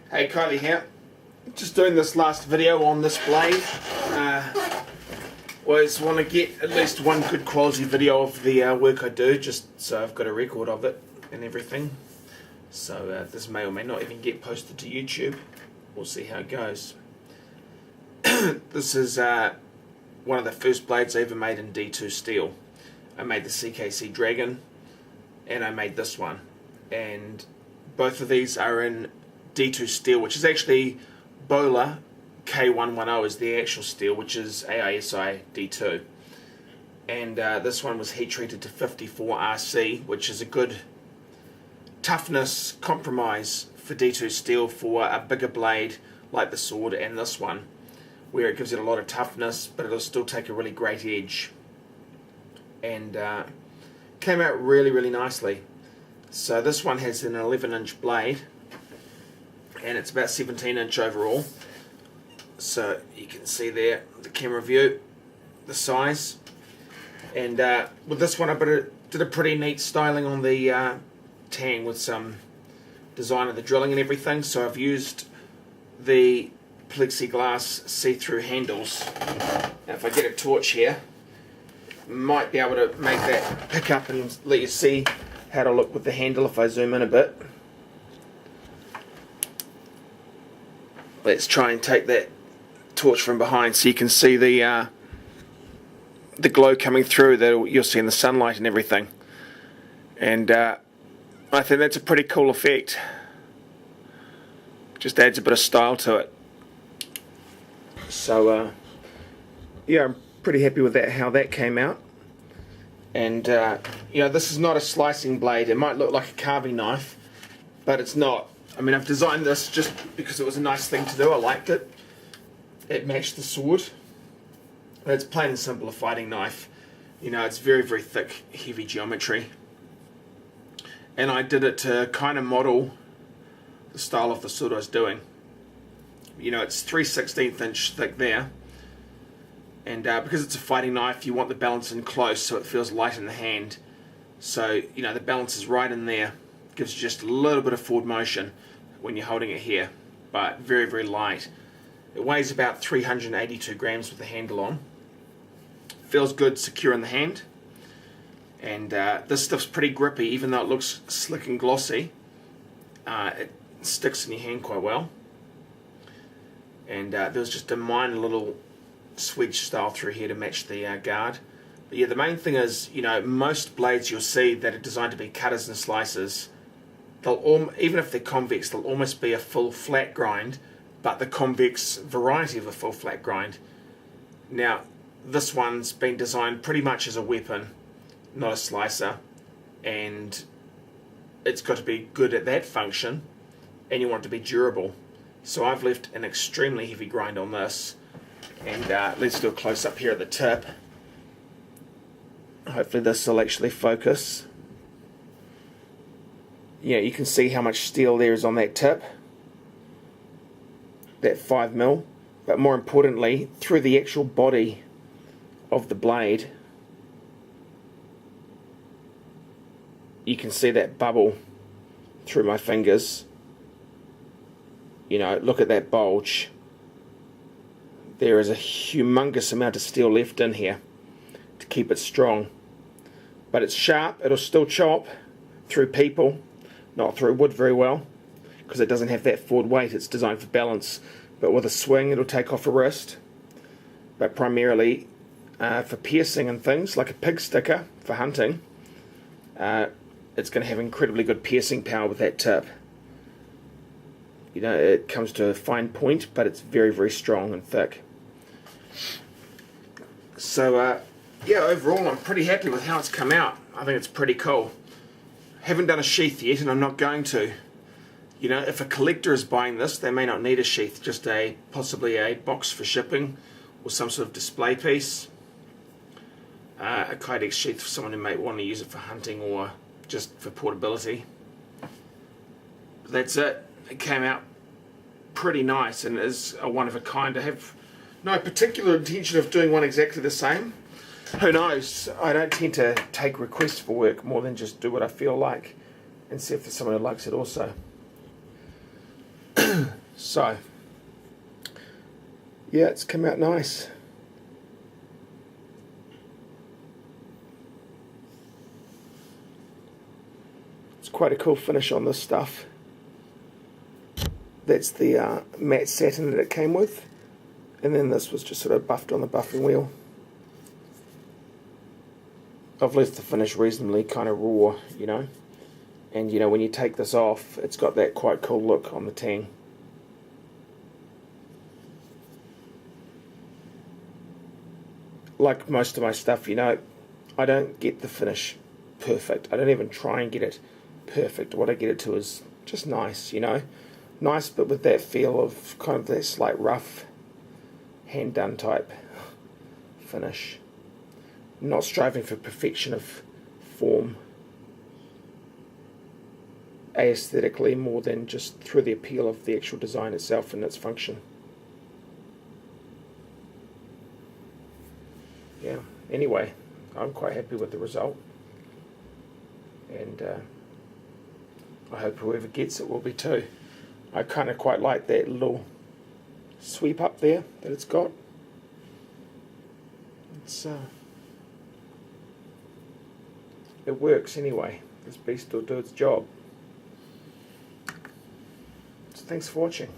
Hey, Kylie here. Just doing this last video on this blade. Always want to get at least one good quality video of the work I do, just so I've got a record of it and everything. So this may or may not even get posted to YouTube. We'll see how it goes. This is one of the first blades I ever made in D2 steel. I made the cKc Dragon and I made this one, and both of these are in D2 steel, which is actually Bowler K110 is the actual steel, which is AISI D2, and this one was heat treated to 54 RC, which is a good toughness compromise for D2 steel for a bigger blade like the sword and this one, where it gives it a lot of toughness but it'll still take a really great edge, and came out really nicely. So this one has an 11-inch blade and it's about 17-inch overall, so you can see there the camera view, the size. And with this one I did a pretty neat styling on the tang with some design of the drilling and everything. So I've used the plexiglass see-through handles. Now if I get a torch here, might be able to make that pick up and let you see how to look with the handle if I zoom in a bit. Let's try and take that torch from behind so you can see the glow coming through that you'll see in the sunlight and everything. And I think that's a pretty cool effect. Just adds a bit of style to it. So yeah, I'm pretty happy with that, how that came out. And you know, this is not a slicing blade. It might look like a carving knife, but it's not. I mean, I've designed this just because it was a nice thing to do. I liked it. It matched the sword. It's plain and simple a fighting knife. You know, it's very thick, heavy geometry. And I did it to kind of model the style of the sword I was doing. You know, it's 3/16 inch thick there. And because it's a fighting knife, you want the balance in close so it feels light in the hand. So, you know, the balance is right in there. Gives you just a little bit of forward motion when you're holding it here, but very light. It weighs about 382 grams with the handle on. Feels good, secure in the hand. And this stuff's pretty grippy, even though it looks slick and glossy. It sticks in your hand quite well. And there's just a minor little swedge style through here to match the guard. But yeah, the main thing is, you know, most blades you'll see that are designed to be cutters and slicers, they'll even if they're convex, they'll almost be a full flat grind, but the convex variety of a full flat grind. Now, this one's been designed pretty much as a weapon, not a slicer, and it's got to be good at that function, and you want it to be durable. So I've left an extremely heavy grind on this, and let's do a close-up here at the tip. Hopefully this will actually focus. Yeah, you can see how much steel there is on that tip, that 5mm, but more importantly, through the actual body of the blade, you can see that bubble through my fingers. You know, look at that bulge. There is a humongous amount of steel left in here to keep it strong. But it's sharp, it'll still chop through people, not through wood very well, because it doesn't have that forward weight. It's designed for balance. But with a swing it'll take off a wrist. But primarily for piercing and things, like a pig sticker for hunting, it's going to have incredibly good piercing power with that tip. You know, it comes to a fine point, but it's very strong and thick. So yeah, overall I'm pretty happy with how it's come out. I think it's pretty cool. Haven't done a sheath yet, and I'm not going to. You know, if a collector is buying this, they may not need a sheath, just possibly a box for shipping or some sort of display piece. A Kydex sheath for someone who may want to use it for hunting or just for portability. But that's it. It came out pretty nice and is a one of a kind. I have no particular intention of doing one exactly the same. Who knows? I don't tend to take requests for work more than just do what I feel like and see if there's someone who likes it also. So, yeah, it's come out nice. It's quite a cool finish on this stuff. That's the matte satin that it came with, and then this was just sort of buffed on the buffing wheel. I've left the finish reasonably kind of raw, you know, and you know, when you take this off, it's got that quite cool look on the tang. Like most of my stuff, you know, I don't get the finish perfect. I don't even try and get it perfect. What I get it to is just nice, you know. Nice, but with that feel of kind of that slight rough, hand-done type finish. Not striving for perfection of form aesthetically, more than just through the appeal of the actual design itself and its function. Yeah, anyway, I'm quite happy with the result, and I hope whoever gets it will be too. I kind of quite like that little sweep up there that it's got. It works anyway. This beast will do its job. So thanks for watching.